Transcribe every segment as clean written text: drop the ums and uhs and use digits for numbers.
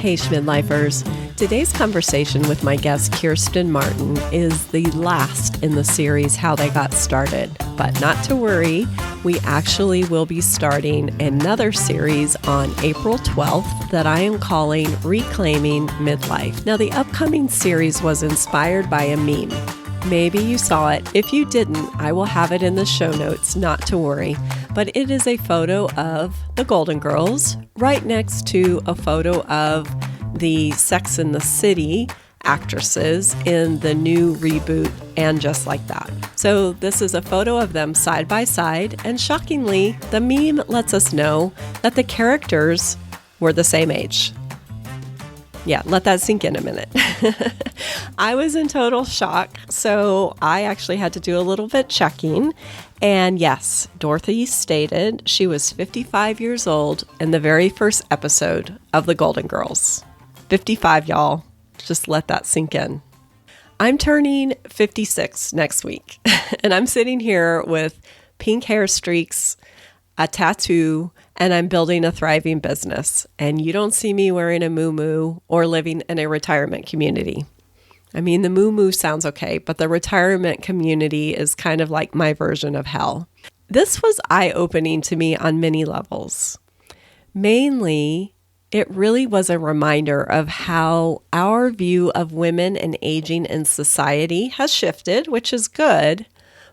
Hey Schmidlifers. Today's conversation with my guest Kerstin Martin is the last in the series How They Got Started. But not to worry, we actually will be starting another series on April 12th that I am calling Reclaiming Midlife. Now, the upcoming series was inspired by a meme. Maybe you saw it. If you didn't, I will have it in the show notes, not to worry. But it is a photo of the Golden Girls right next to a photo of the Sex and the City actresses in the new reboot And Just Like That. So this is a photo of them side by side, and shockingly, the meme lets us know that the characters were the same age. Yeah, let that sink in a minute. I was in total shock, so I actually had to do a little bit checking. And yes, Dorothy stated she was 55 years old in the very first episode of The Golden Girls. 55, y'all. Just let that sink in. I'm turning 56 next week, and I'm sitting here with pink hair streaks, a tattoo, and I'm building a thriving business. And you don't see me wearing a muumuu or living in a retirement community. I mean, the muumuu sounds okay, but the retirement community is kind of like my version of hell. This was eye-opening to me on many levels. Mainly, it really was a reminder of how our view of women and aging in society has shifted, which is good,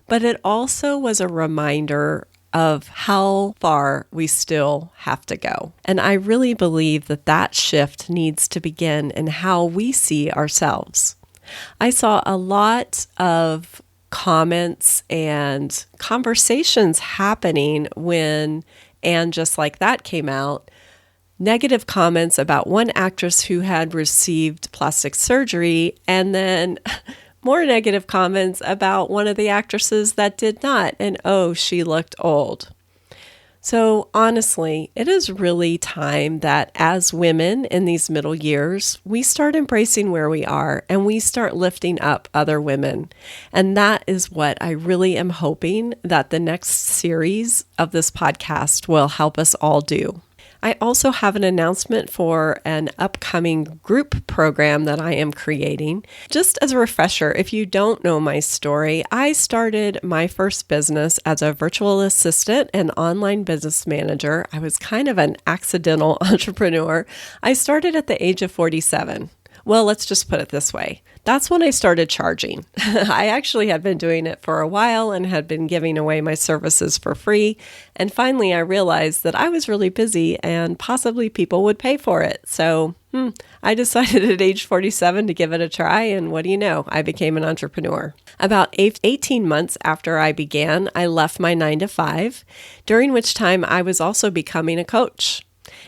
but it also was a reminder of how far we still have to go. And I really believe that that shift needs to begin in how we see ourselves. I saw a lot of comments and conversations happening when And Just Like That came out. Negative comments about one actress who had received plastic surgery, and then more negative comments about one of the actresses that did not, and oh, she looked old. So honestly, it is really time that as women in these middle years, we start embracing where we are and we start lifting up other women. And that is what I really am hoping that the next series of this podcast will help us all do. I also have an announcement for an upcoming group program that I am creating. Just as a refresher, if you don't know my story, I started my first business as a virtual assistant and online business manager. I was kind of an accidental entrepreneur. I started at the age of 47. Well, let's just put it this way. That's when I started charging. I actually had been doing it for a while and had been giving away my services for free. And finally, I realized that I was really busy and possibly people would pay for it. So I decided at age 47 to give it a try. And what do you know? I became an entrepreneur. About 18 months after I began, I left my 9-to-5, during which time I was also becoming a coach.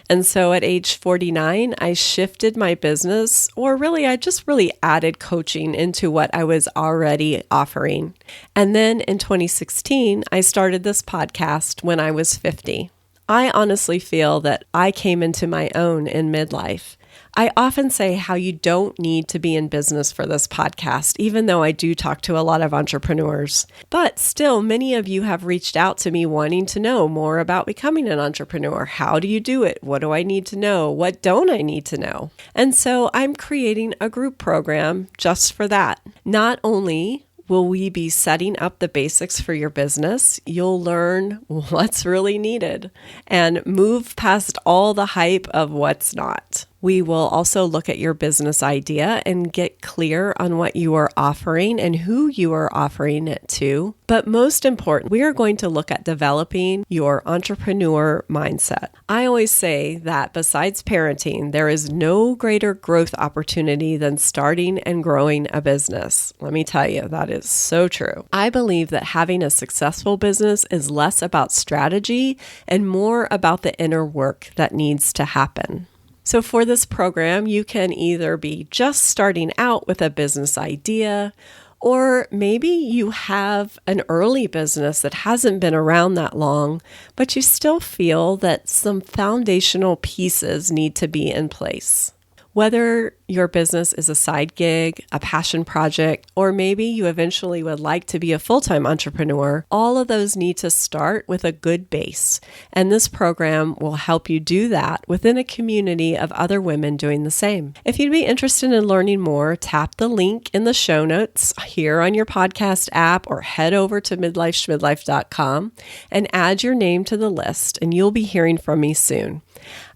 And so at age 49, I shifted my business, or really, I just really added coaching into what I was already offering. And then in 2016, I started this podcast when I was 50. I honestly feel that I came into my own in midlife. I often say how you don't need to be in business for this podcast, even though I do talk to a lot of entrepreneurs. But still, many of you have reached out to me wanting to know more about becoming an entrepreneur. How do you do it? What do I need to know? What don't I need to know? And so I'm creating a group program just for that. Not only will we be setting up the basics for your business, you'll learn what's really needed and move past all the hype of what's not. We will also look at your business idea and get clear on what you are offering and who you are offering it to. But most important, we are going to look at developing your entrepreneur mindset. I always say that besides parenting, there is no greater growth opportunity than starting and growing a business. Let me tell you, that is so true. I believe that having a successful business is less about strategy and more about the inner work that needs to happen. So for this program, you can either be just starting out with a business idea, or maybe you have an early business that hasn't been around that long, but you still feel that some foundational pieces need to be in place. Whether your business is a side gig, a passion project, or maybe you eventually would like to be a full-time entrepreneur, all of those need to start with a good base. And this program will help you do that within a community of other women doing the same. If you'd be interested in learning more, tap the link in the show notes here on your podcast app or head over to midlifeschmidlife.com and add your name to the list, and you'll be hearing from me soon.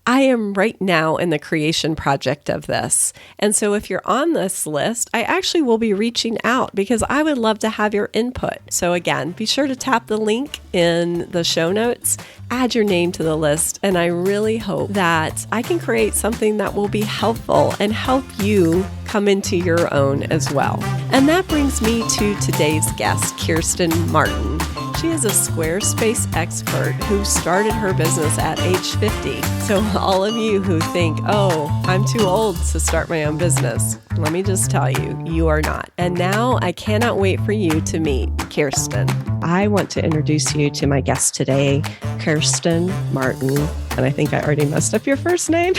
I am right now in the creation project of this. And so if you're on this list, I actually will be reaching out because I would love to have your input. So again, be sure to tap the link in the show notes, add your name to the list, and I really hope that I can create something that will be helpful and help you come into your own as well. And that brings me to today's guest, Kerstin Martin. She is a SquareSpace expert who started her business at age 50. So all of you who think, oh, I'm too old to start my own business, let me just tell you, you are not. And now I cannot wait for you to meet Kerstin. I want to introduce you to my guest today, Kerstin Martin. And I think I already messed up your first name.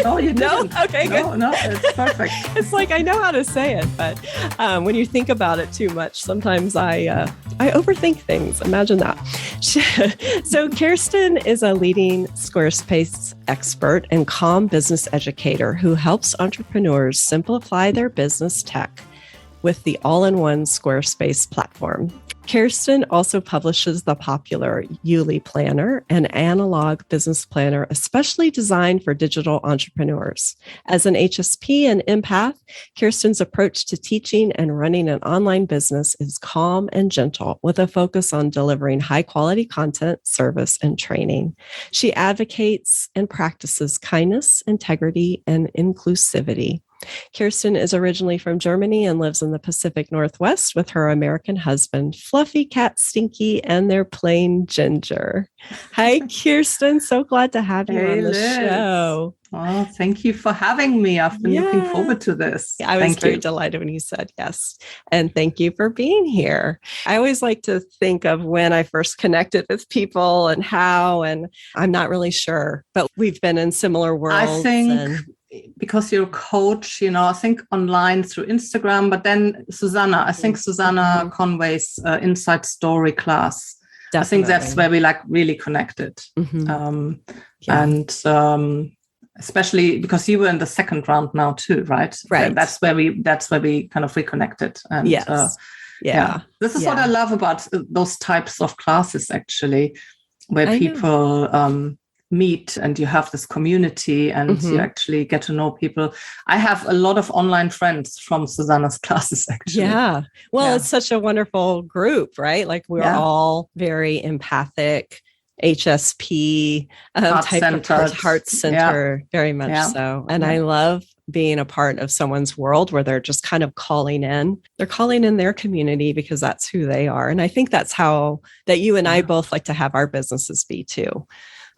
No, you didn't. No? Okay, good. No, it's perfect. It's like I know how to say it, but when you think about it too much, sometimes I overthink things. Imagine that. So Kerstin is a leading SquareSpace expert and calm business educator who helps entrepreneurs simplify their business tech with the all-in-one SquareSpace platform. Kerstin also publishes the popular Eule Planner, an analog business planner especially designed for digital entrepreneurs. As an HSP and empath, Kerstin's approach to teaching and running an online business is calm and gentle, with a focus on delivering high-quality content, service, and training. She advocates and practices kindness, integrity, and inclusivity. Kerstin is originally from Germany and lives in the Pacific Northwest with her American husband, fluffy cat Stinky, and their plain Ginger. Hi, Kerstin. So glad to have you on the show. Oh, thank you for having me. I've been looking forward to this. I was very delighted when you said yes. And thank you for being here. I always like to think of when I first connected with people and how, and I'm not really sure, but we've been in similar worlds. I think because you're a coach, I think online through Instagram, but then Susanna Conway's Inside Story class. Definitely. I think that's where we really connected. Mm-hmm. And especially because you were in the second round now too, right? Right. That's where we kind of reconnected. And yes. This is what I love about those types of classes, actually, where people meet and you have this community and you actually get to know people. I have a lot of online friends from Susanna's classes, actually. Yeah. Well, it's such a wonderful group, right? Like we're all very empathic, HSP type of heart center, very much so. And I love being a part of someone's world where they're just kind of calling in. They're calling in their community because that's who they are. And I think that's how that you and I both like to have our businesses be too.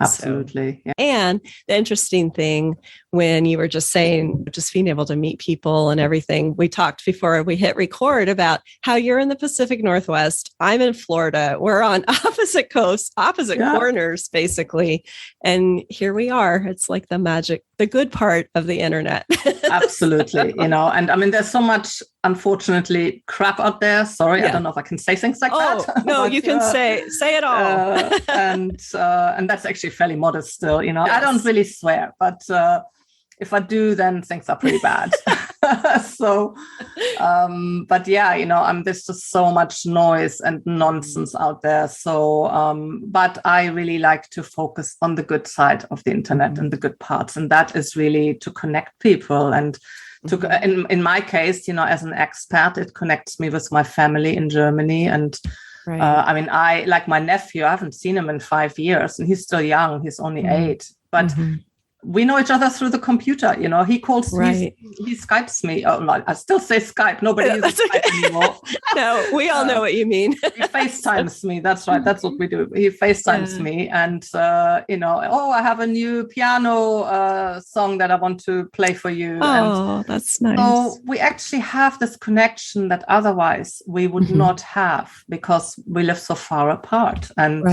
Absolutely. So, and the interesting thing when you were just saying, just being able to meet people and everything, we talked before we hit record about how you're in the Pacific Northwest. I'm in Florida. We're on opposite coasts, opposite corners, basically. And here we are. It's like the magic, the good part of the internet. Absolutely. And I mean, there's so much, unfortunately, crap out there. Sorry, I don't know if I can say things like that. No, but, you can say it all. And that's actually fairly modest still. I don't really swear, but if I do, then things are pretty bad. So, but there's just so much noise and nonsense out there. So, but I really like to focus on the good side of the internet and the good parts. And that is really to connect people. And to, in my case, as an expat, it connects me with my family in Germany. And I like my nephew, I haven't seen him in 5 years and he's still young. He's only 8, but we know each other through the computer. He calls, he Skypes me. Oh, no, I still say Skype. Nobody uses Skype anymore. No, we all know what you mean. He FaceTimes me. That's right. That's what we do. He FaceTimes me and, I have a new piano song that I want to play for you. Oh, and that's nice. So we actually have this connection that otherwise we would not have because we live so far apart. And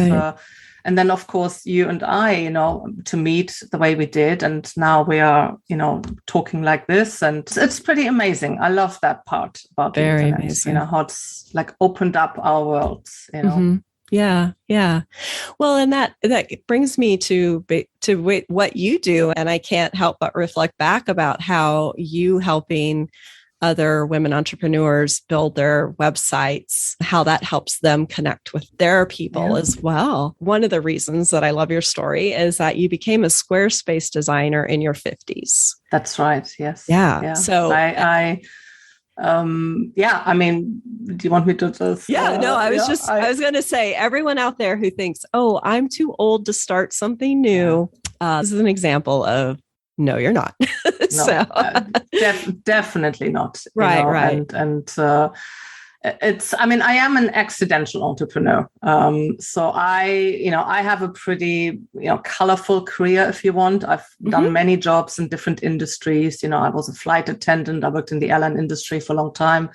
And then, of course, you and I, to meet the way we did. And now we are, talking like this. And it's pretty amazing. I love that part about the internet, amazing. How it's like opened up our worlds, Yeah. Well, and that brings me to what you do. And I can't help but reflect back about how you helping other women entrepreneurs build their websites, how that helps them connect with their people as well. One of the reasons that I love your story is that you became a SquareSpace designer in your 50s. That's right. Yes. Yeah. So I mean, do you want me to just? I was going to say, everyone out there who thinks, oh, I'm too old to start something new. This is an example of, no, you're not. Definitely not. Right. And it's, I mean, I am an accidental entrepreneur. So I have a pretty, colorful career, if you want. I've done many jobs in different industries. I was a flight attendant. I worked in the airline industry for a long time.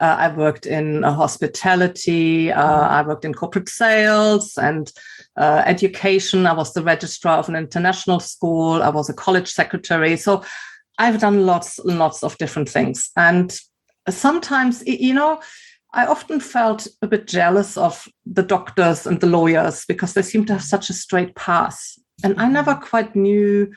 I worked in hospitality. I worked in corporate sales and education. I was the registrar of an international school. I was a college secretary. So I've done lots and lots of different things. And sometimes, I often felt a bit jealous of the doctors and the lawyers because they seem to have such a straight path. And I never quite knew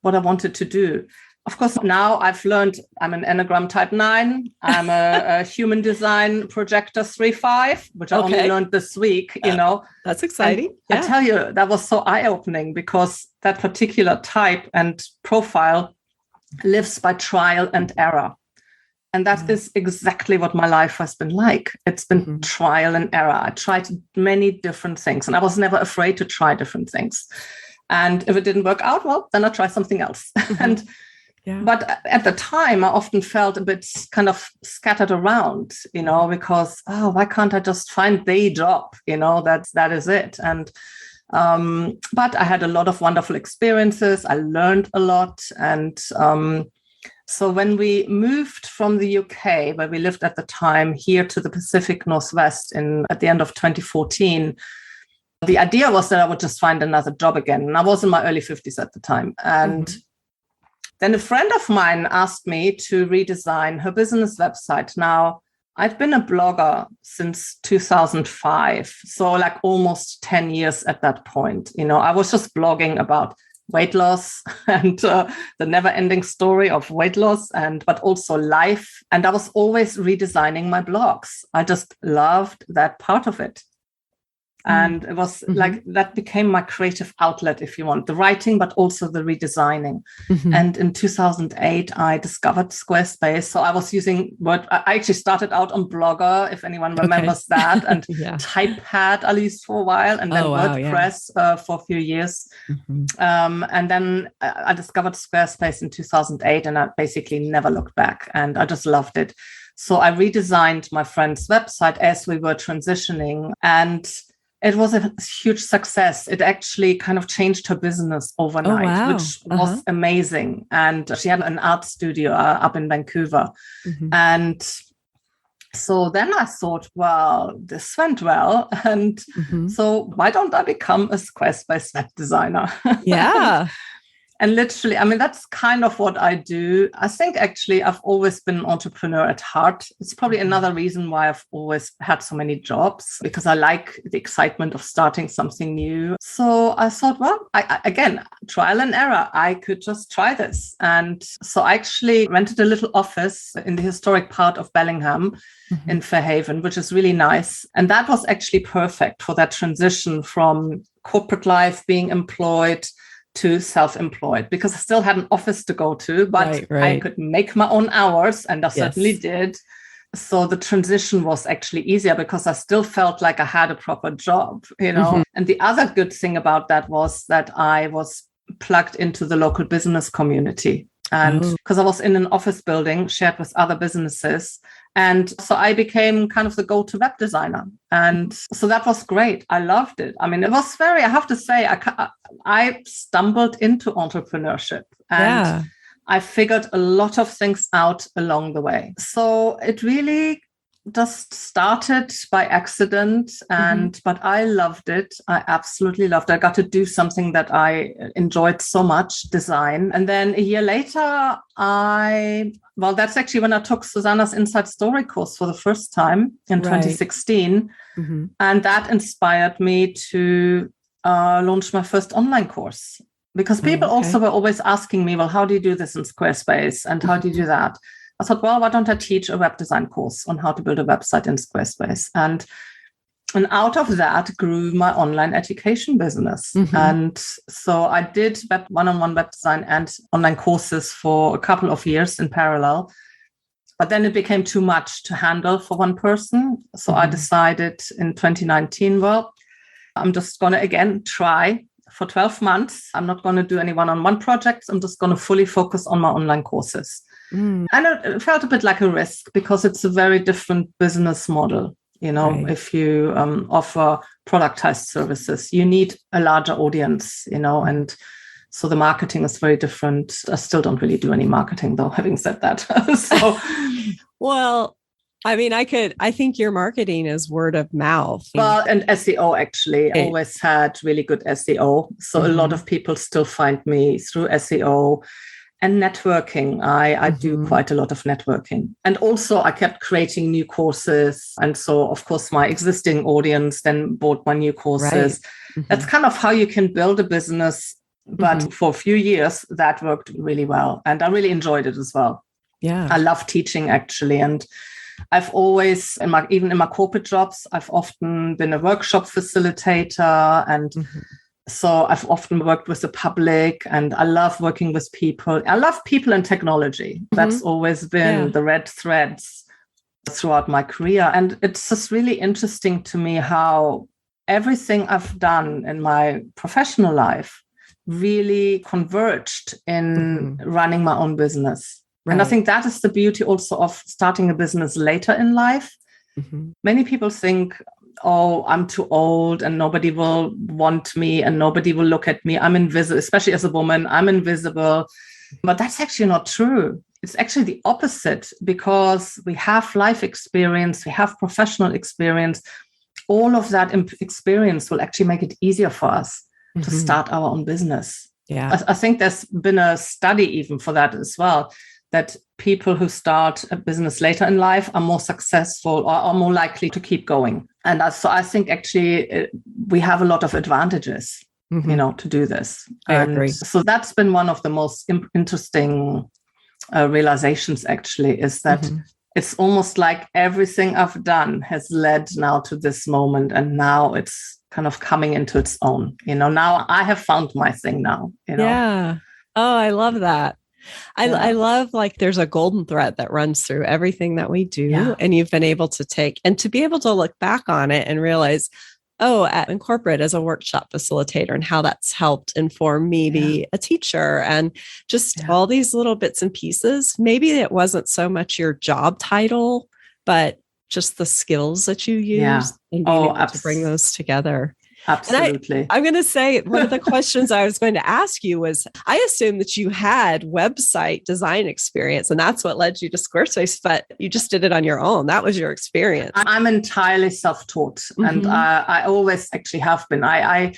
what I wanted to do. Of course, now I've learned I'm an Enneagram type 9. I'm a human design projector 3-5, which I only learned this week, That's exciting. I tell you, that was so eye-opening because that particular type and profile lives by trial and error. And that is exactly what my life has been like. It's been trial and error. I tried many different things and I was never afraid to try different things. And if it didn't work out, well, then I'll try something else. But at the time, I often felt a bit kind of scattered around, because, why can't I just find the job? That is it. And but I had a lot of wonderful experiences. I learned a lot. And so when we moved from the UK, where we lived at the time, here to the Pacific Northwest at the end of 2014, the idea was that I would just find another job again. And I was in my early 50s at the time. And then a friend of mine asked me to redesign her business website. Now, I'd been a blogger since 2005, so like almost 10 years at that point. I was just blogging about weight loss and the never-ending story of weight loss, but also life. And I was always redesigning my blogs. I just loved that part of it. And it was like that became my creative outlet, if you want, the writing, but also the redesigning. And in 2008, I discovered SquareSpace. So I was using I actually started out on Blogger, if anyone remembers that, and Typepad at least for a while, and then WordPress for a few years. And then I discovered SquareSpace in 2008, and I basically never looked back. And I just loved it. So I redesigned my friend's website as we were transitioning, and it was a huge success. It actually kind of changed her business overnight, which was amazing. And she had an art studio up in Vancouver. And so then I thought, well, this went well. And so why don't I become a SquareSpace web designer? And literally, I mean, that's kind of what I do. I think actually I've always been an entrepreneur at heart. It's probably another reason why I've always had so many jobs, because I like the excitement of starting something new. So I thought, well, again, trial and error. I could just try this. And so I actually rented a little office in the historic part of Bellingham in Fairhaven, which is really nice. And that was actually perfect for that transition from corporate life, being employed, to self-employed, because I still had an office to go to, but I could make my own hours, and I certainly did. So the transition was actually easier because I still felt like I had a proper job, And the other good thing about that was that I was plugged into the local business community. And because I was in an office building shared with other businesses. And so I became kind of the go-to web designer. And so that was great. I loved it. I mean, it was I have to say, I stumbled into entrepreneurship and I figured a lot of things out along the way. So it really just started by accident, but I loved it. I absolutely loved it. I got to do something that I enjoyed so much, design. And then a year later, that's actually when I took Susanna's Inside Story course for the first time in 2016. And that inspired me to launch my first online course, because people also were always asking me, well, how do you do this in SquareSpace? And how do you do that? I thought, well, why don't I teach a web design course on how to build a website in SquareSpace? And out of that grew my online education business. And so I did one-on-one web design and online courses for a couple of years in parallel. But then it became too much to handle for one person. So I decided in 2019, well, I'm just going to, again, try for 12 months. I'm not going to do any one-on-one projects. I'm just going to fully focus on my online courses. And it felt a bit like a risk, because it's a very different business model. If you offer productized services, you need a larger audience, and so the marketing is very different. I still don't really do any marketing, though, having said that. Well, I mean, I think your marketing is word of mouth. Well, and SEO, actually, I always had really good SEO. So a lot of people still find me through SEO. And networking, I do quite a lot of networking. And also I kept creating new courses. And so, of course, my existing audience then bought my new courses. That's kind of how you can build a business. But for a few years, that worked really well. And I really enjoyed it as well. Yeah. I love teaching, actually. And I've always, even in my corporate jobs, I've often been a workshop facilitator, and so I've often worked with the public, and I love working with people. I love people and technology. That's always been the red threads throughout my career. And it's just really interesting to me how everything I've done in my professional life really converged in running my own business. And I think that is the beauty also of starting a business later in life. Many people think, oh, I'm too old and nobody will want me and nobody will look at me. I'm invisible, especially as a woman, I'm invisible. But that's actually not true. It's actually the opposite, because we have life experience, we have professional experience. All of that experience will actually make it easier for us to start our own business. Yeah, I think there's been a study even for that as well, that people who start a business later in life are more successful or are more likely to keep going. And so I think actually we have a lot of advantages, to do this. I agree. So that's been one of the most interesting realizations, actually, is that it's almost like everything I've done has led now to this moment. And now it's kind of coming into its own. Now I have found my thing now. Yeah. Oh, I love that. I love, like, there's a golden thread that runs through everything that we do, and you've been able to take and to be able to look back on it and realize, oh, in corporate as a workshop facilitator, and how that's helped inform me be a teacher, and just all these little bits and pieces. Maybe it wasn't so much your job title, but just the skills that you use and being able to bring those together. Absolutely. I'm going to say one of the questions I was going to ask you was, I assumed that you had website design experience and that's what led you to SquareSpace, but you just did it on your own. That was your experience. I'm entirely self-taught, and I always actually have been. I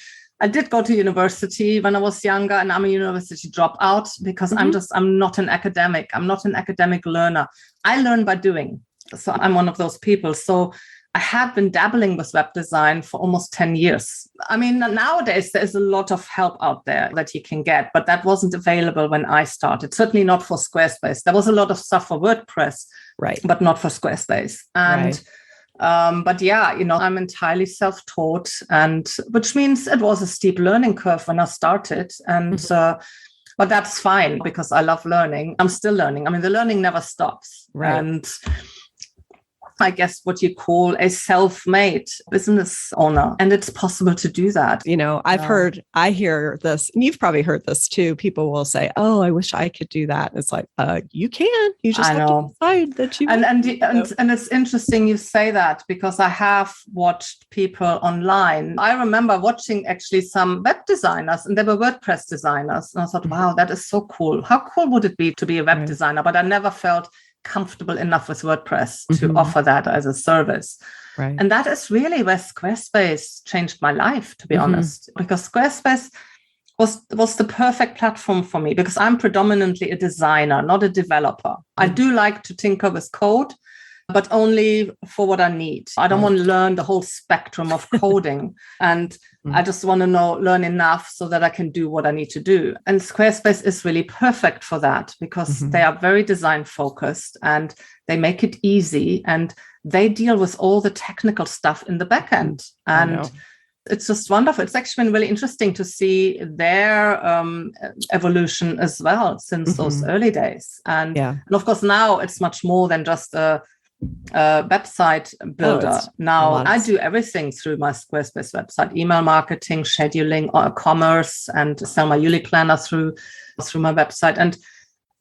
did go to university when I was younger, and I'm a university dropout because I'm not an academic. I'm not an academic learner. I learn by doing. So I'm one of those people. So I had been dabbling with web design for almost 10 years. I mean, nowadays, there's a lot of help out there that you can get, but that wasn't available when I started, certainly not for SquareSpace. There was a lot of stuff for WordPress, but not for SquareSpace. And but I'm entirely self-taught, and which means it was a steep learning curve when I started. And but that's fine, because I love learning. I'm still learning. I mean, the learning never stops. And I guess what you call a self-made business owner. And it's possible to do that. I hear this, and you've probably heard this too. People will say, oh, I wish I could do that. And it's like, you can. You just have to decide that you and it's interesting you say that, because I have watched people online. I remember watching actually some web designers, and they were WordPress designers. And I thought, wow, that is so cool. How cool would it be to be a web designer? But I never felt comfortable enough with WordPress to offer that as a service. Right. And that is really where Squarespace changed my life, to be honest, because Squarespace was the perfect platform for me, because I'm predominantly a designer, not a developer. I do like to tinker with code, but only for what I need. I don't want to learn the whole spectrum of coding. And I just want to learn enough so that I can do what I need to do. And Squarespace is really perfect for that, because they are very design focused and they make it easy, and they deal with all the technical stuff in the back end. And it's just wonderful. It's actually been really interesting to see their evolution as well since those early days. And of course, now it's much more than just a website builder. Now I do everything through my Squarespace website: email marketing, scheduling, commerce, and sell my Eule Planner through my website. And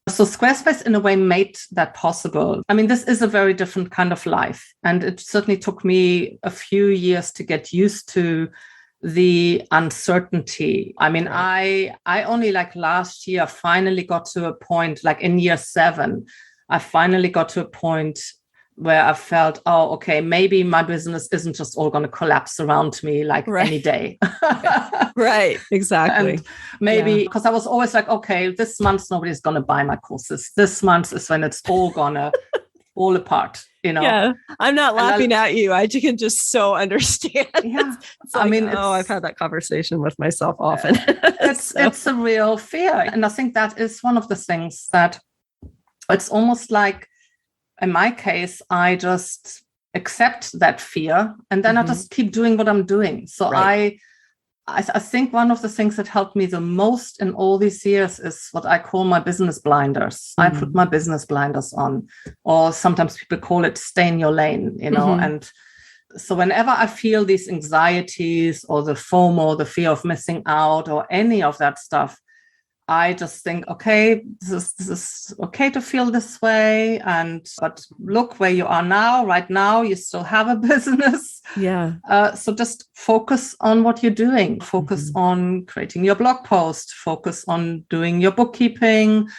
so Squarespace in a way made that possible. I mean, this is a very different kind of life. And it certainly took me a few years to get used to the uncertainty. I mean, I only last year finally got to a point, like in year 7, I finally got to a point where I felt, oh, okay, maybe my business isn't just all going to collapse around me any day. Right, exactly. And maybe, because I was always like, okay, this month nobody's going to buy my courses. This month is when it's all going to fall apart, Yeah, I'm not laughing at you. I can just so understand. Yeah. It's like, I've had that conversation with myself often. It's a real fear. And I think that is one of the things that it's almost like, in my case, I just accept that fear, and then I just keep doing what I'm doing. So I think one of the things that helped me the most in all these years is what I call my business blinders. I put my business blinders on, or sometimes people call it stay in your lane, and so whenever I feel these anxieties or the FOMO, the fear of missing out, or any of that stuff, I just think, okay, this is okay to feel this way. But look where you are now. Right now, you still have a business. Yeah. So just focus on what you're doing. Focus on creating your blog post. Focus on doing your bookkeeping.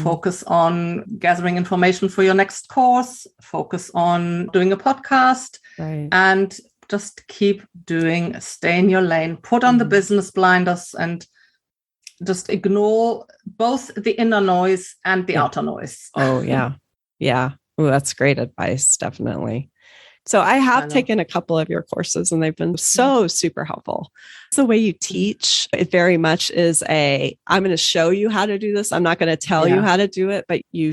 Focus on gathering information for your next course. Focus on doing a podcast. Right. And just keep doing, stay in your lane, put on the business blinders, and just ignore both the inner noise and the outer noise. Oh, yeah. Yeah. Oh, that's great advice. Definitely. So I have taken a couple of your courses, and they've been so super helpful. The way you teach, it very much is I'm going to show you how to do this. I'm not going to tell you how to do it, but you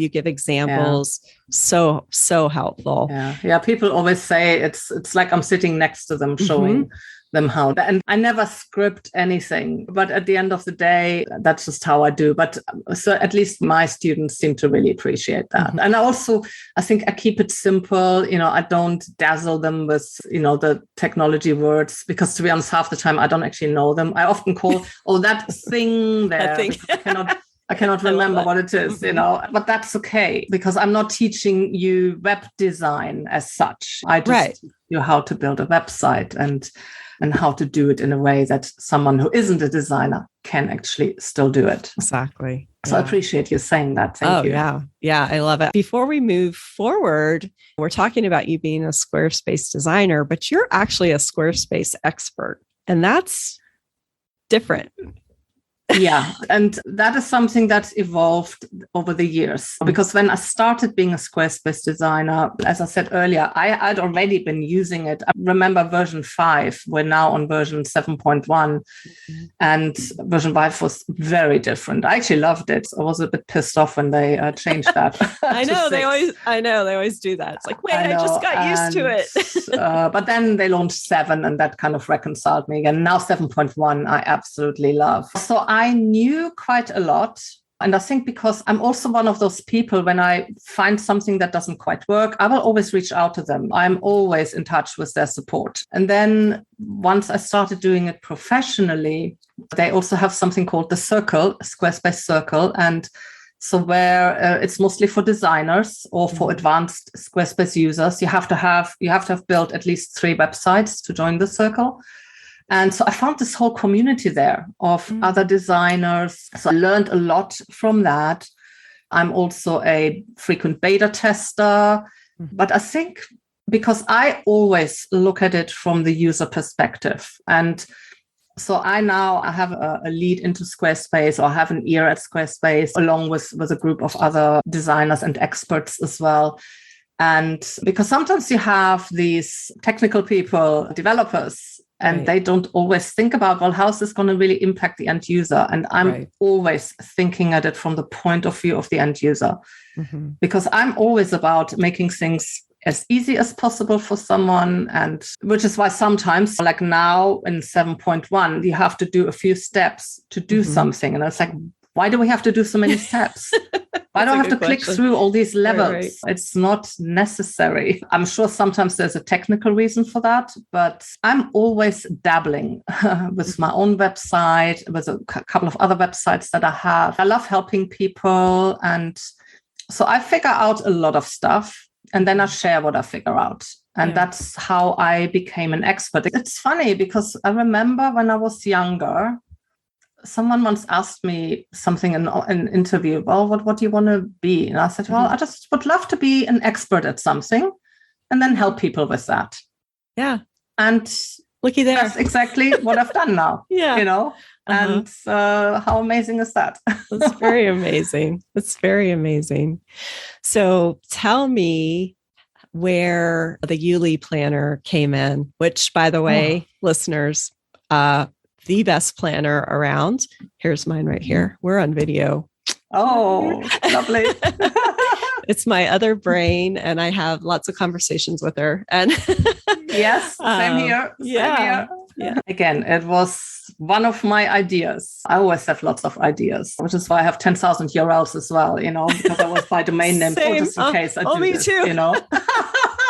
give examples. So helpful. Yeah. People always say it's like I'm sitting next to them, showing them how. And I never script anything, but at the end of the day, that's just how I do. But so at least my students seem to really appreciate that. And I think I keep it simple. I don't dazzle them with, the technology words, because to be honest, half the time I don't actually know them. I often call, that thing there. I cannot remember what it is, but that's okay, because I'm not teaching you web design as such. I just teach you how to build a website and how to do it in a way that someone who isn't a designer can actually still do it. Exactly. So I appreciate you saying that. Thank you. Yeah. Yeah. I love it. Before we move forward, we're talking about you being a Squarespace designer, but you're actually a Squarespace expert, and that's different. Yeah. And that is something that's evolved over the years, because when I started being a Squarespace designer, as I said earlier, I'd already been using it. I remember version 5. We're now on version 7.1, and version 5 was very different. I actually loved it. I was a bit pissed off when they changed that. I know they always do that. It's like, wait, I just got used to it. But then they launched 7, and that kind of reconciled me again. Now 7.1, I absolutely love. So I knew quite a lot. And I think because I'm also one of those people, when I find something that doesn't quite work, I will always reach out to them. I'm always in touch with their support. And then once I started doing it professionally, they also have something called the Circle, Squarespace Circle. And so where it's mostly for designers or for advanced Squarespace users, you have to have built at least 3 websites to join the circle. And so I found this whole community there of other designers. So I learned a lot from that. I'm also a frequent beta tester. But I think because I always look at it from the user perspective. And so I have a lead into SquareSpace, or have an ear at SquareSpace, along with a group of other designers and experts as well. And because sometimes you have these technical people, developers, and they don't always think about, well, how's this going to really impact the end user? And I'm always thinking at it from the point of view of the end user, because I'm always about making things as easy as possible for someone. And which is why sometimes, like now in 7.1, you have to do a few steps to do something. And it's like, why do we have to do so many steps? Why do I have to click through all these levels? Right. It's not necessary. I'm sure sometimes there's a technical reason for that, but I'm always dabbling with my own website, with a couple of other websites that I have. I love helping people. And so I figure out a lot of stuff, and then I share what I figure out. And that's how I became an expert. It's funny because I remember when I was younger, someone once asked me something in an interview, well, what do you want to be? And I said, well, I just would love to be an expert at something and then help people with that. Yeah. And looky there. That's exactly what I've done now. Yeah. You know? And how amazing is that? That's very amazing. It's very amazing. So tell me where the Eule Planner came in, which, by the way, listeners, the best planner around. Here's mine right here. We're on video. Oh, lovely. It's my other brain, and I have lots of conversations with her. And yes, same here. Yeah. Again, it was one of my ideas. I always have lots of ideas, which is why I have 10,000 URLs as well, because I was by domain name, just in case I do me this, too.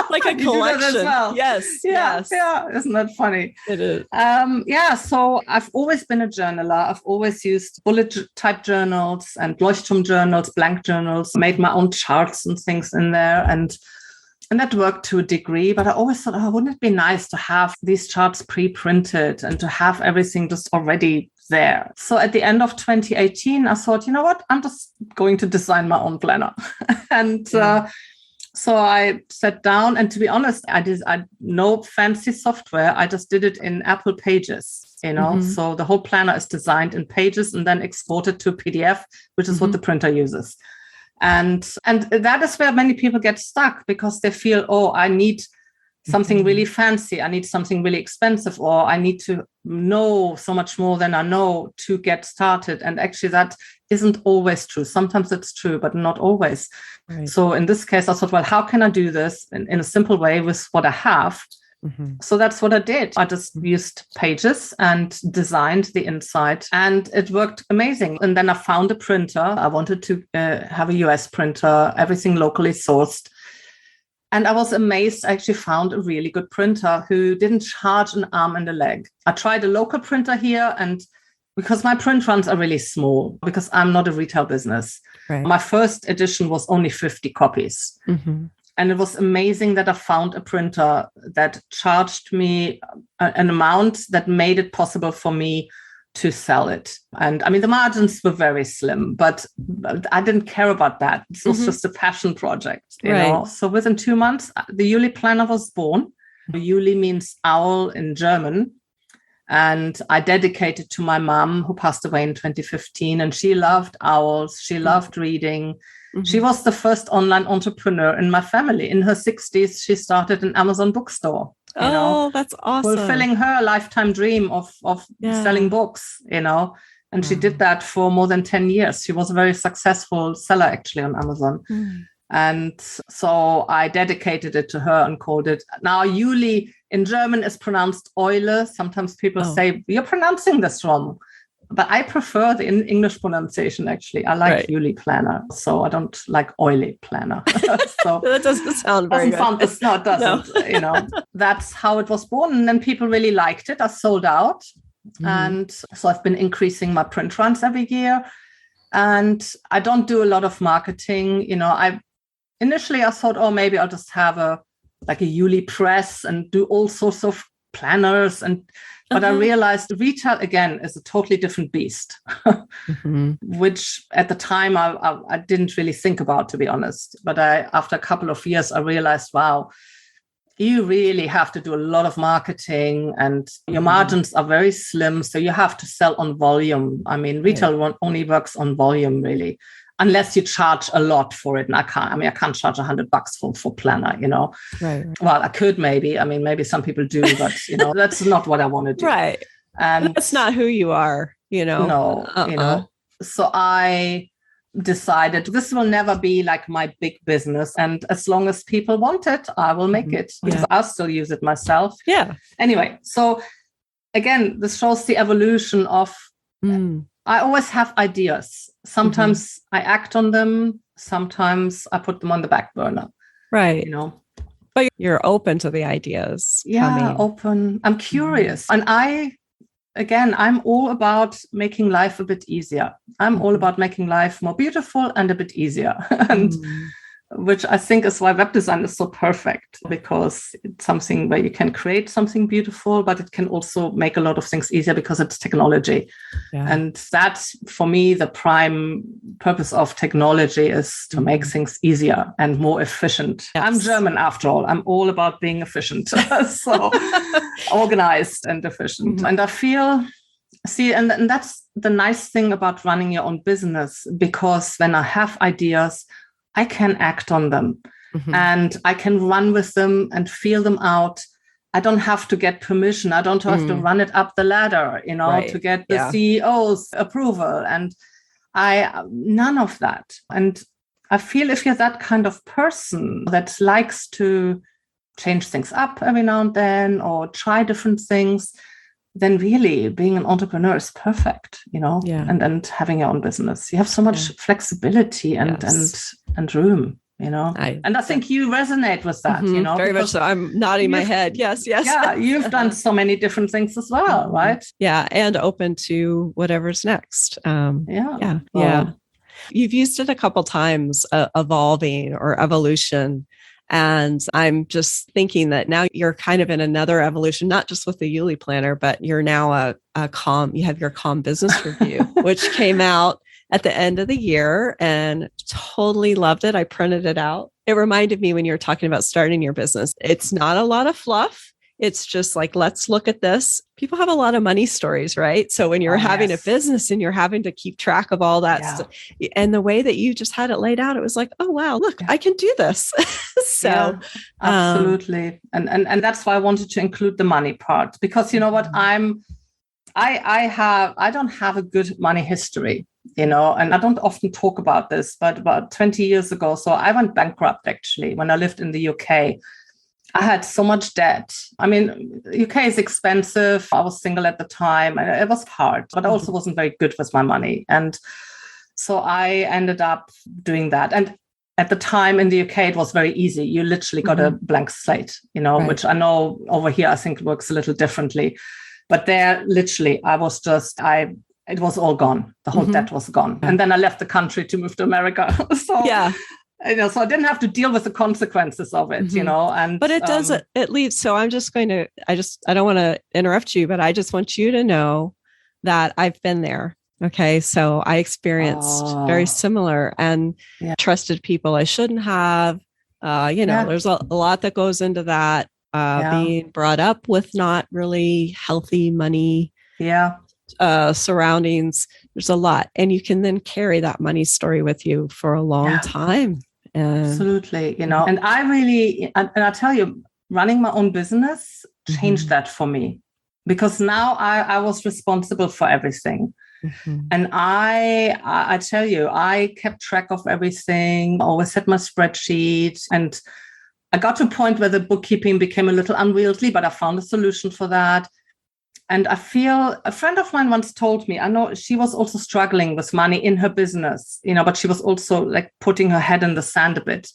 Like a collection. Well. Yes. Yeah. Isn't that funny? It is. So I've always been a journaler. I've always used bullet type journals and Leuchtturm journals, blank journals, made my own charts and things in there. And that worked to a degree, but I always thought, wouldn't it be nice to have these charts pre-printed and to have everything just already there? So at the end of 2018, I thought, you know what? I'm just going to design my own planner. And so I sat down, and to be honest, I no fancy software. I just did it in Apple Pages, So the whole planner is designed in Pages and then exported to PDF, which is what the printer uses. And that is where many people get stuck, because they feel, I need something really fancy. I need something really expensive, or I need to know so much more than I know to get started. And actually that isn't always true. Sometimes it's true, but not always. Right. So in this case, I thought, well, how can I do this in a simple way with what I have? So that's what I did. I just used Pages and designed the inside, and it worked amazing. And then I found a printer. I wanted to have a US printer, everything locally sourced. And I was amazed. I actually found a really good printer who didn't charge an arm and a leg. I tried a local printer here, and because my print runs are really small, because I'm not a retail business. Right. My first edition was only 50 copies. And it was amazing that I found a printer that charged me an amount that made it possible for me to sell it. And I mean, the margins were very slim, but I didn't care about that. It was just a passion project, you know. So within 2 months, the Eule Planner was born. Eule means owl in German. And I dedicated to my mom, who passed away in 2015. And she loved owls. She loved reading. She was the first online entrepreneur in my family. In her 60s, she started an Amazon bookstore. That's awesome. Fulfilling her lifetime dream of selling books, And she did that for more than 10 years. She was a very successful seller, actually, on Amazon. And so I dedicated it to her and called it. Now, Eule in German is pronounced Eule. Sometimes people say, you're pronouncing this wrong. But I prefer the English pronunciation, actually. I like Eule Planner, so I don't like Eule Planner. So that doesn't sound very good. It doesn't. That's how it was born. And then people really liked it. I sold out. And so I've been increasing my print runs every year. And I don't do a lot of marketing. Initially I thought, maybe I'll just have a Eule press and do all sorts of planners but I realized retail again is a totally different beast, which at the time I didn't really think about, to be honest. But after a couple of years, I realized, wow, you really have to do a lot of marketing and your margins are very slim. So you have to sell on volume. I mean, retail only works on volume, really, unless you charge a lot for it. And I can't charge $100 for planner, Right. Well, I could maybe. I mean, maybe some people do, but, that's not what I want to do. Right. And that's not who you are, No, So I decided this will never be like my big business. And as long as people want it, I will make it. Because I'll still use it myself. Yeah. Anyway, so again, this shows the evolution of, I always have ideas. Sometimes I act on them. Sometimes I put them on the back burner. Right. But you're open to the ideas. Yeah, open. I'm curious. And I'm all about making life a bit easier. I'm all about making life more beautiful and a bit easier. And which I think is why web design is so perfect, because it's something where you can create something beautiful, but it can also make a lot of things easier because it's technology. Yeah. And that's, for me, the prime purpose of technology is to make things easier and more efficient. Yes. I'm German, after all. I'm all about being efficient. So organized and efficient. And I feel, and that's the nice thing about running your own business, because when I have ideas, I can act on them and I can run with them and feel them out. I don't have to get permission. I don't have to run it up the ladder, to get the CEO's approval. And none of that. And I feel if you're that kind of person that likes to change things up every now and then or try different things, then really being an entrepreneur is perfect, and having your own business. You have so much flexibility and room, and I think you resonate with that, Very much so. I'm nodding my head. Yes. Yeah, you've done so many different things as well, right? Yeah, and open to whatever's next. Yeah. You've used it a couple times, evolving or evolution. And I'm just thinking that now you're kind of in another evolution, not just with the Eule Planner, but you're now you have your Calm Business Review, which came out at the end of the year and totally loved it. I printed it out. It reminded me when you were talking about starting your business. It's not a lot of fluff. It's just like, let's look at this. People have a lot of money stories, right? So when you're having a business and you're having to keep track of all that stuff, and the way that you just had it laid out, it was like, oh, wow, look, I can do this. So absolutely. And that's why I wanted to include the money part, because you know what, I don't have a good money history, and I don't often talk about this, but about 20 years ago, so I went bankrupt actually when I lived in the UK. I had so much debt. I mean, UK is expensive. I was single at the time and it was hard, but I also wasn't very good with my money. And so I ended up doing that. And at the time in the UK, it was very easy. You literally got a blank slate, which I know over here, I think works a little differently. But there, literally, it was all gone. The whole debt was gone. And then I left the country to move to America. So so I didn't have to deal with the consequences of it, but it does, it leaves. So I'm just going to, I don't want to interrupt you, but I just want you to know that I've been there. Okay. So I experienced very similar and trusted people I shouldn't have, there's a lot that goes into that, being brought up with not really healthy money. Surroundings. There's a lot, and you can then carry that money story with you for a long time. Absolutely, and I really, and I tell you, running my own business changed that for me, because now I was responsible for everything, and I tell you, I kept track of everything. I always had my spreadsheet, and I got to a point where the bookkeeping became a little unwieldy, but I found a solution for that. And I feel a friend of mine once told me, I know she was also struggling with money in her business, but she was also like putting her head in the sand a bit.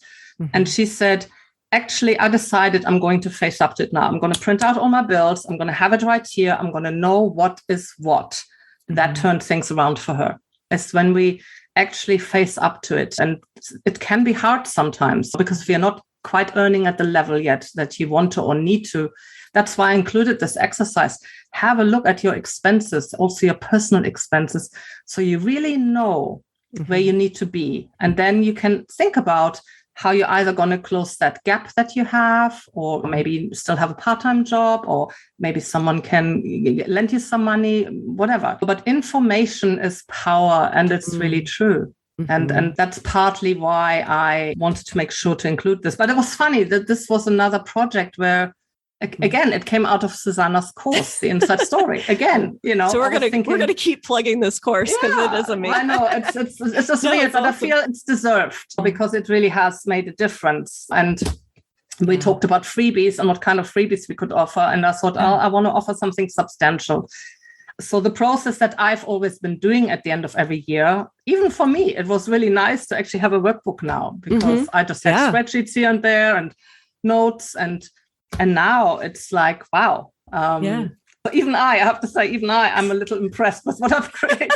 And she said, actually, I decided I'm going to face up to it now. I'm going to print out all my bills. I'm going to have it right here. I'm going to know what is what. That turned things around for her. It's when we actually face up to it. And it can be hard sometimes, because if you're not quite earning at the level yet that you want to or need to, that's why I included this exercise. Have a look at your expenses, also your personal expenses, so you really know where you need to be. And then you can think about how you're either going to close that gap that you have, or maybe you still have a part-time job, or maybe someone can lend you some money, whatever. But information is power, and it's really true. And that's partly why I wanted to make sure to include this. But it was funny that this was another project where, again, it came out of Susanna's course, the Inside Story. Again, So we're gonna keep plugging this course because it is amazing. I know it's just weird, but awesome. I feel it's deserved because it really has made a difference. And we talked about freebies and what kind of freebies we could offer. And I thought, I want to offer something substantial. So the process that I've always been doing at the end of every year, even for me, it was really nice to actually have a workbook now, because I just had spreadsheets here and there and notes, and now it's like, wow. Even I have to say, I'm a little impressed with what I've created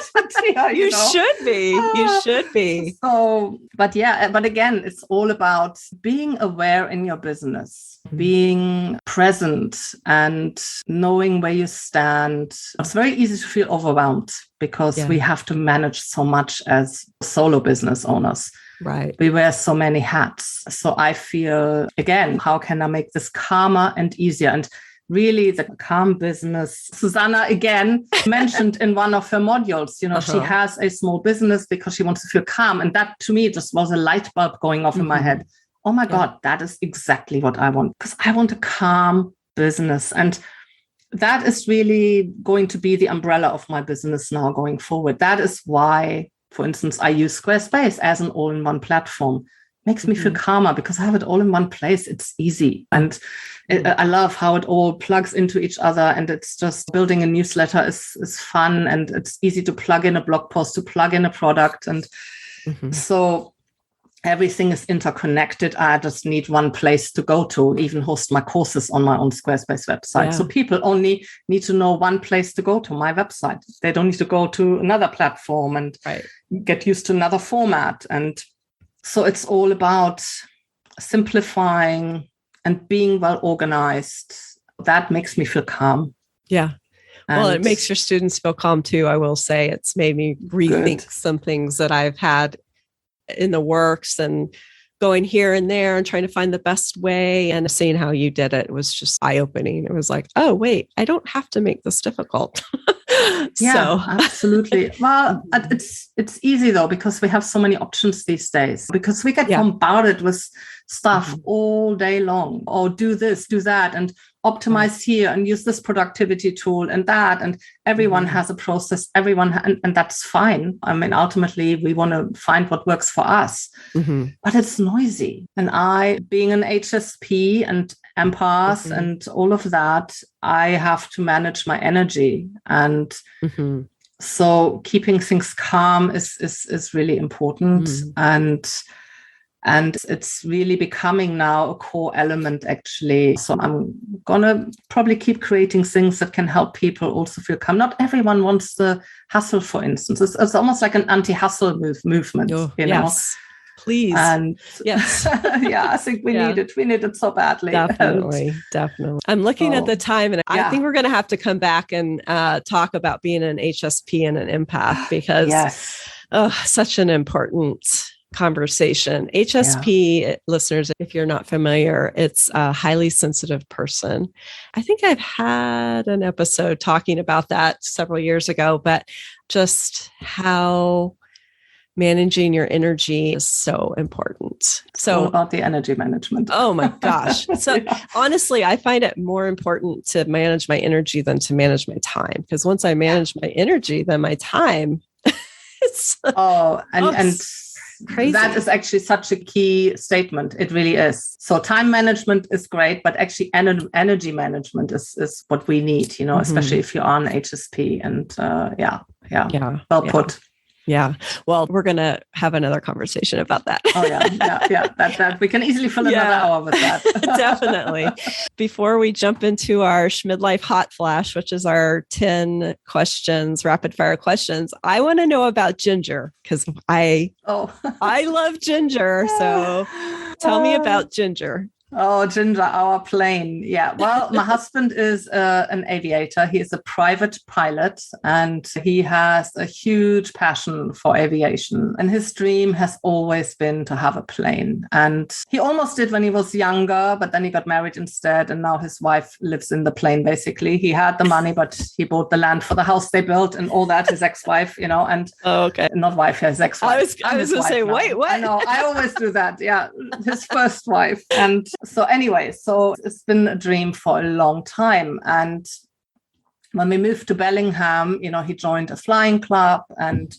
here. You should be. You should be. So, but again, it's all about being aware in your business, being present and knowing where you stand. It's very easy to feel overwhelmed because we have to manage so much as solo business owners. Right. We wear so many hats. So I feel, again, how can I make this calmer and easier? And really, the calm business, Susanna, again, mentioned in one of her modules, she has a small business because she wants to feel calm. And that, to me, just was a light bulb going off in my head. Oh, my God, that is exactly what I want, because I want a calm business. And that is really going to be the umbrella of my business now going forward. That is why, for instance, I use SquareSpace as an all-in-one platform. Makes me feel calmer because I have it all in one place. It's easy. And I love how it all plugs into each other. And it's just building a newsletter is fun. And it's easy to plug in a blog post, to plug in a product. And so everything is interconnected. I just need one place to go to, even host my courses on my own Squarespace website. So people only need to know one place to go to, my website. They don't need to go to another platform and get used to another format. And so it's all about simplifying and being well organized. That makes me feel calm. Yeah. Well, it makes your students feel calm too. I will say it's made me rethink some things that I've had in the works, and going here and there and trying to find the best way, and seeing how you did it was just eye-opening. It was like, oh, wait, I don't have to make this difficult. Absolutely. Well, it's easy though, because we have so many options these days, because we get bombarded with stuff all day long. Or do this, do that, and optimize here, and use this productivity tool and that. And everyone has a process, and that's fine. I mean, ultimately, we want to find what works for us, but it's noisy. And I, being an HSP and empath and all of that, I have to manage my energy. And so keeping things calm is really important. And it's really becoming now a core element, actually. So I'm going to probably keep creating things that can help people also feel calm. Not everyone wants the hustle, for instance. It's almost like an anti-hustle movement, you know? Please. And yes. I think we need it. We need it so badly. Definitely. I'm looking at the time, and I think we're going to have to come back and talk about being an HSP and an empath, because such an important conversation. HSP listeners, if you're not familiar, it's a highly sensitive person. I think I've had an episode talking about that several years ago, but just how managing your energy is so important. So all about the energy management. Oh my gosh. So honestly, I find it more important to manage my energy than to manage my time, because once I manage my energy, then my time it's crazy. That is actually such a key statement. It really is. So time management is great, but actually energy management is what we need, especially if you are an HSP. And well put. Yeah. Well, we're going to have another conversation about that. Oh, yeah. That we can easily fill another hour with that. Definitely. Before we jump into our Schmidlife Hot Flash, which is our 10 questions, rapid fire questions, I want to know about ginger, because I love ginger. So tell me about ginger. Oh, Ginger, our plane. Yeah. Well, my husband is an aviator. He is a private pilot, and he has a huge passion for aviation. And his dream has always been to have a plane. And he almost did when he was younger, but then he got married instead. And now his wife lives in the plane, basically. He had the money, but he bought the land for the house they built and all that, his ex-wife, and okay. Not wife, his ex-wife. I was going to say, wait, what? I know. I always do that. Yeah. His first wife. And so anyway, so it's been a dream for a long time. And when we moved to Bellingham, he joined a flying club and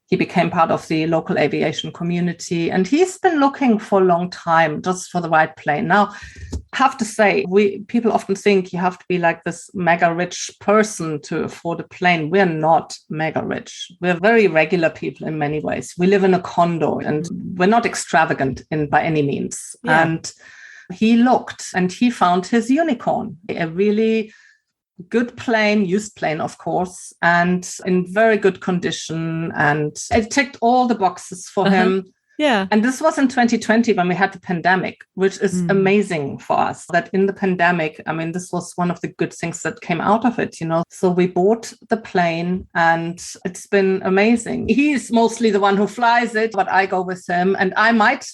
he became part of the local aviation community. And he's been looking for a long time just for the right plane. Now, I have to say, people often think you have to be like this mega rich person to afford a plane. We're not mega rich. We're very regular people in many ways. We live in a condo and we're not extravagant by any means. Yeah. And he looked and he found his unicorn, a really good plane, used plane, of course, and in very good condition. And it ticked all the boxes for him. Yeah. And this was in 2020 when we had the pandemic, which is amazing for us that in the pandemic, this was one of the good things that came out of it, So we bought the plane and it's been amazing. He's mostly the one who flies it, but I go with him and I might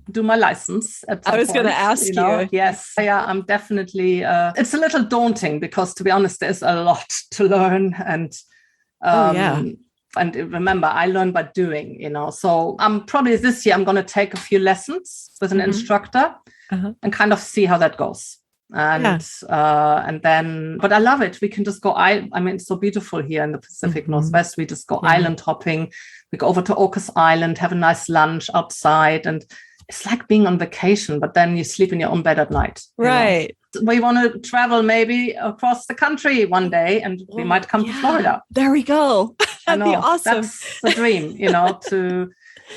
do my license at some I was going to ask you. Yes. Yeah, I'm definitely, it's a little daunting because to be honest, there's a lot to learn. And and remember, I learn by doing, so I'm probably this year, I'm going to take a few lessons with an instructor and kind of see how that goes. And then, but I love it. We can just go, it's so beautiful here in the Pacific Northwest. We just go island hopping. We go over to Orcas Island, have a nice lunch outside, and it's like being on vacation, but then you sleep in your own bed at night. Right. We want to travel maybe across the country one day and we might come to Florida. There we go. That'd be awesome. That's the dream,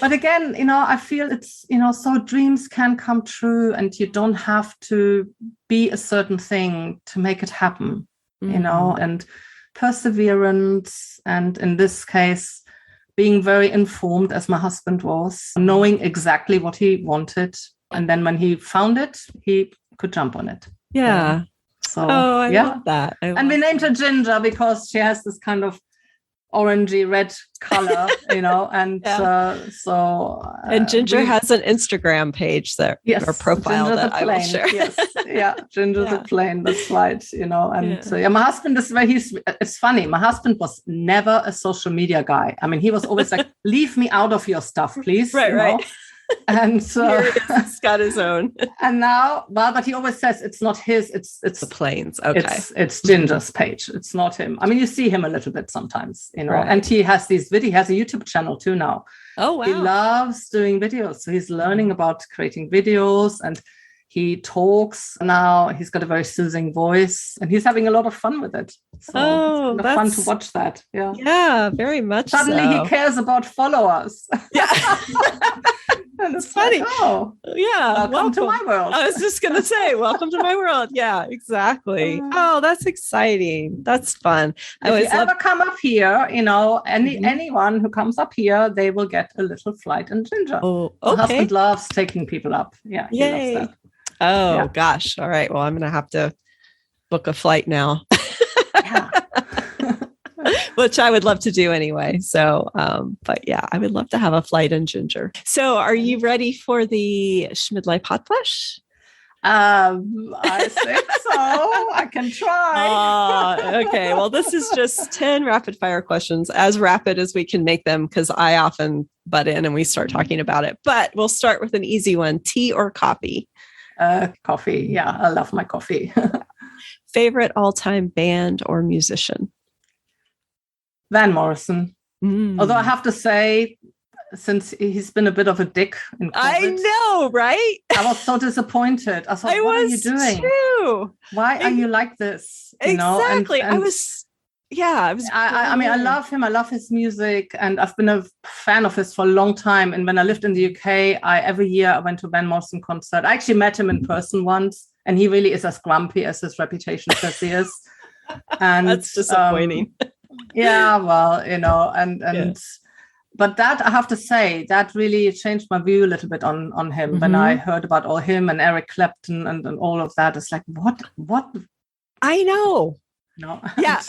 but again, I feel it's, so dreams can come true and you don't have to be a certain thing to make it happen, and perseverance. And in this case, being very informed as my husband was, knowing exactly what he wanted. And then when he found it, he could jump on it. Yeah. So, I love that. And we named her Ginger because she has this kind of orangey red color, and and Ginger has an Instagram page or profile Ginger's that I will share. Yes, yeah, Ginger's a plane. That's right, and my husband is it's funny. My husband was never a social media guy. He was always like, "Leave me out of your stuff, please." Right. And so he's got his own. And now, but he always says it's not his. It's the planes. Okay, it's Ginger's page. It's not him. You see him a little bit sometimes, Right. And he has these videos. He has a YouTube channel too now. Oh wow! He loves doing videos, so he's learning about creating videos, and he talks now. He's got a very soothing voice, and he's having a lot of fun with it. So it's kind of fun to watch that. Yeah, very much. Suddenly he cares about followers. Yeah. And it's funny. Yeah. Welcome to my world. I was just going to say, welcome to my world. Yeah, exactly. That's exciting. That's fun. If you ever come up here, anyone who comes up here, they will get a little flight in Ginger. Oh, My okay. husband loves taking people up. Yeah. Yay. He loves that. Oh, gosh. All right. Well, I'm going to have to book a flight now. Yeah. Which I would love to do anyway. So, but yeah, I would love to have a flight in Ginger. So are you ready for the Schmidlife Hot Flash? I think so. I can try. Okay. Well, this is just 10 rapid fire questions, as rapid as we can make them, because I often butt in and we start talking about it. But we'll start with an easy one. Tea or coffee? Coffee. Yeah, I love my coffee. Favorite all-time band or musician? Van Morrison. Although I have to say, since he's been a bit of a dick in COVID, I know, right? I was so disappointed. I thought, what are you doing? Too. Why are you like this? Exactly. And I love him. I love his music, and I've been a fan of his for a long time. And when I lived in the UK, every year I went to a Van Morrison concert. I actually met him in person once, and he really is as grumpy as his reputation says he is. And that's disappointing. Yeah, well, and but that I have to say, that really changed my view a little bit on him when I heard about all him and Eric Clapton and all of that. It's like, what? I know. No. Yeah.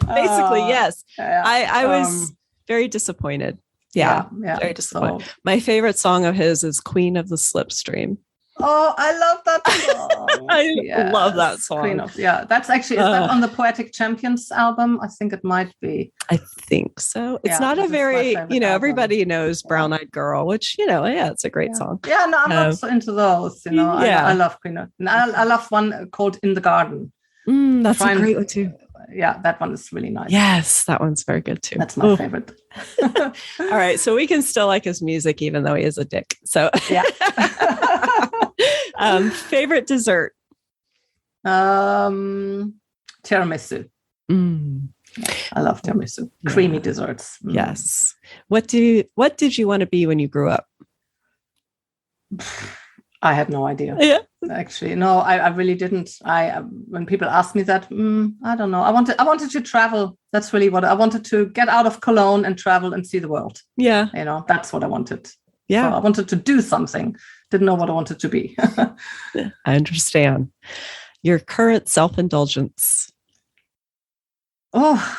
Basically, yes. I was very disappointed. Yeah. Very disappointed. So, my favorite song of his is Queen of the Slipstream. Oh, I love that song. I love that song. That's actually, is that on the Poetic Champions album? I think it might be. I think so. It's not a very, everybody knows Brown Eyed Girl, which, it's a great song. Yeah, no, I'm not so into those, I love Queen of, I love one called In the Garden. That's a great one too. Yeah, that one is really nice. Yes, that one's very good too. That's my favorite. All right, so we can still like his music even though he is a dick. So yeah. Favorite dessert? Tiramisu. I love tiramisu. Creamy desserts. Yes. What did you want to be when you grew up? I had no idea. Yeah. Actually, no, I really didn't. When people ask me that, I don't know. I wanted to travel. That's really what I wanted, to get out of Cologne and travel and see the world. Yeah. That's what I wanted. Yeah. So I wanted to do something. Didn't know what I wanted to be. I understand. Your current self-indulgence. Oh,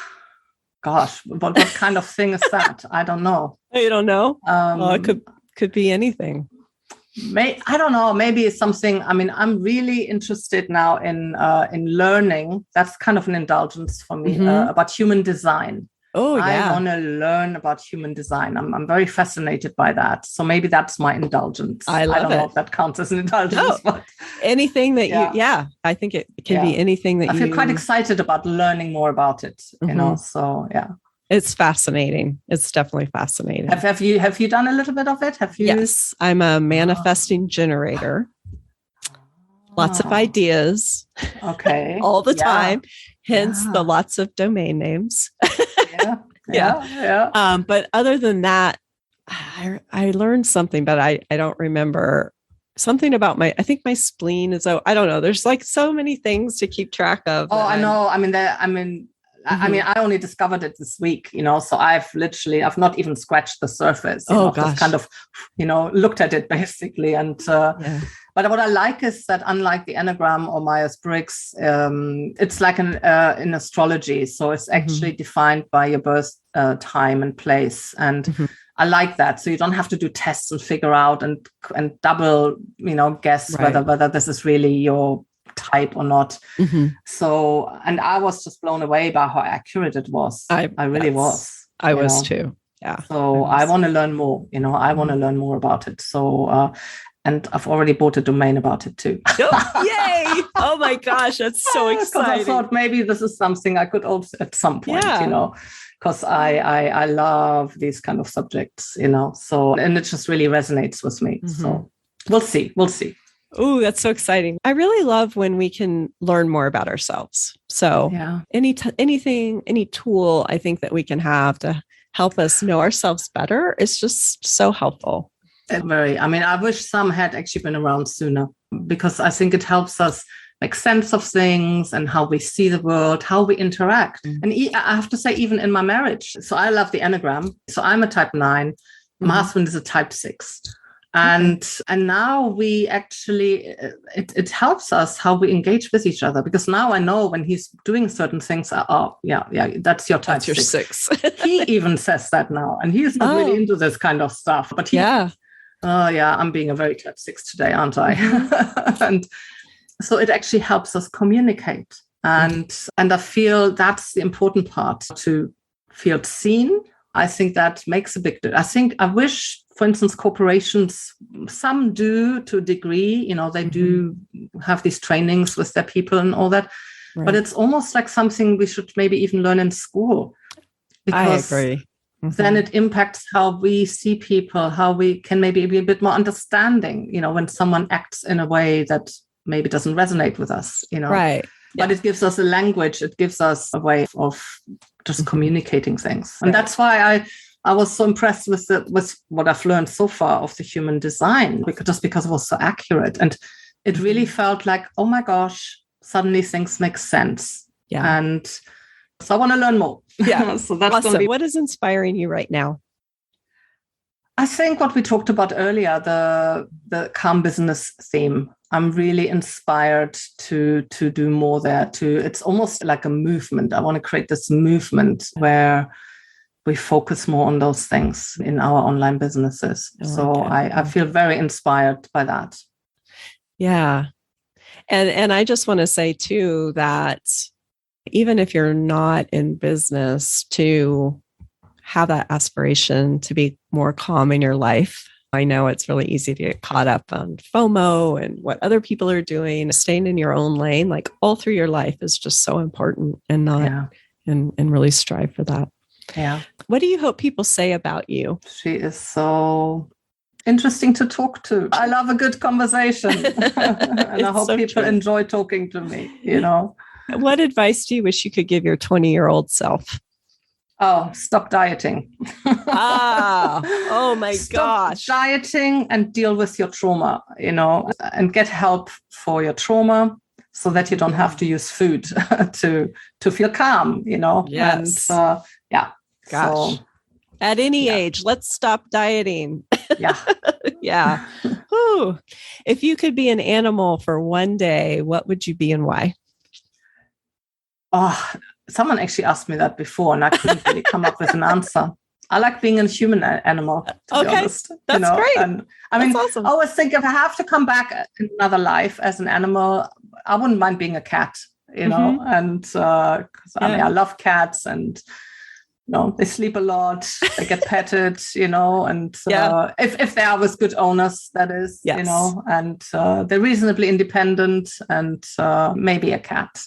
gosh. What kind of thing is that? I don't know. You don't know? It could be anything. I don't know. Maybe it's something. I mean, I'm really interested now in learning. That's kind of an indulgence for me, about human design. Oh, yeah. I want to learn about human design. I'm very fascinated by that. So maybe that's my indulgence. I don't know if that counts as an indulgence. But anything that I think it can be anything that I feel quite excited about learning more about it. So yeah. It's fascinating. It's definitely fascinating. Have you done a little bit of it? Have you? Yes, I'm a manifesting generator. Lots of ideas. Okay. All the time. Hence the lots of domain names. Yeah. But other than that, I learned something, but I don't remember something about I think my spleen is, I don't know. There's like so many things to keep track of. Oh, I know. I only discovered it this week, so I've not even scratched the surface. I've just kind of, looked at it basically. And, but what I like is that unlike the Enneagram or Myers-Briggs, it's like in astrology. So it's actually defined by your birth time and place. And I like that. So you don't have to do tests and figure out and double, guess whether this is really your type or not. So, and I was just blown away by how accurate it was. I really was. I was too. Yeah. So I want to learn more. I want to learn more about it. So, and I've already bought a domain about it too. Yay! Oh my gosh, that's so exciting. I thought maybe this is something I could also at some point, because I love these kind of subjects, So, and it just really resonates with me. So we'll see. Oh, that's so exciting. I really love when we can learn more about ourselves. So any tool I think that we can have to help us know ourselves better is just so helpful. I wish some had actually been around sooner, because I think it helps us make sense of things and how we see the world, how we interact. And I have to say, even in my marriage. So I love the Enneagram. So I'm a type 9. My husband is a type 6. And now we actually, it helps us how we engage with each other, because now I know when he's doing certain things, that's your type 6. He even says that now, and he's not really into this kind of stuff. But I'm being a very type 6 today, aren't I? And so it actually helps us communicate, and I feel that's the important part, to feel seen. I think that makes a big difference. I wish, for instance, corporations, some do to a degree, they do have these trainings with their people and all that, but it's almost like something we should maybe even learn in school. Because I agree. Then it impacts how we see people, how we can maybe be a bit more understanding, when someone acts in a way that maybe doesn't resonate with us, Right. But it gives us a language, it gives us a way of just communicating things. And that's why I was so impressed with what I've learned so far of the human design, because it was so accurate. And it really felt like, oh my gosh, suddenly things make sense. Yeah. And so I want to learn more. Yeah. So that's awesome. What is inspiring you right now? I think what we talked about earlier, the calm business theme. I'm really inspired to do more there. It's almost like a movement. I want to create this movement where we focus more on those things in our online businesses. I feel very inspired by that. Yeah. And I just want to say too, that even if you're not in business, to have that aspiration to be more calm in your life. I know it's really easy to get caught up on FOMO and what other people are doing. Staying in your own lane, like all through your life, is just so important, and not and really strive for that. Yeah. What do you hope people say about you? She is so interesting to talk to. I love a good conversation. And I hope people enjoy talking to me, What advice do you wish you could give your 20-year-old self? Oh, stop dieting. Oh my gosh. Stop dieting and deal with your trauma, and get help for your trauma so that you don't have to use food to feel calm, Yes. And gosh. So, at any age, let's stop dieting. Yeah. Yeah. Ooh. If you could be an animal for one day, what would you be and why? Oh, someone actually asked me that before, and I couldn't really come up with an answer. I like being a human animal, to be honest. That's great. And I mean, awesome. I always think if I have to come back in another life as an animal, I wouldn't mind being a cat, and because I love cats, and they sleep a lot, they get petted, and if they are with good owners, that is, and they're reasonably independent, and maybe a cat.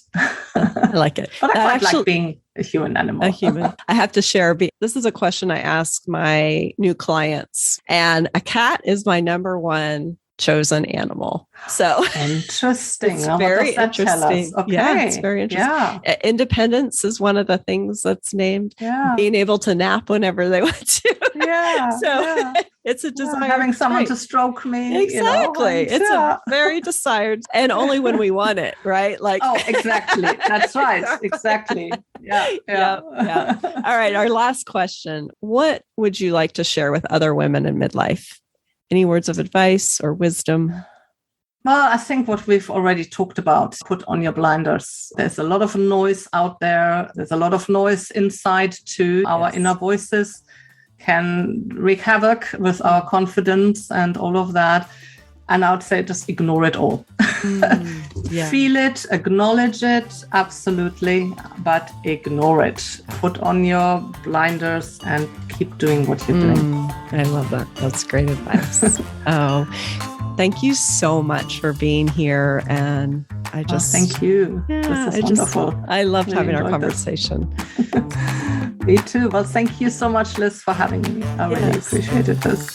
I like it. But I quite like being a human animal. A human. I have to share. This is a question I ask my new clients, and a cat is my number one chosen animal. So interesting. It's very interesting. Okay. Yeah, it's very interesting. Yeah. Independence is one of the things that's named. Yeah. Being able to nap whenever they want to. Yeah. So it's a desire. Having someone to stroke me. Exactly. It's a very desired, and only when we want it, right? Like. Oh, exactly. That's right. Exactly. Yeah. All right. Our last question. What would you like to share with other women in midlife? Any words of advice or wisdom? Well, I think what we've already talked about, put on your blinders. There's a lot of noise out there. There's a lot of noise inside too. Our inner voices can wreak havoc with our confidence and all of that. And I would say just ignore it all. Feel it, acknowledge it, absolutely, but ignore it. Put on your blinders and keep doing what you're doing. I love that. That's great advice. Thank you so much for being here. And I just thank you. Yeah, this is wonderful. I loved having our conversation. Me too. Well, thank you so much, Liz, for having me. I really appreciated this.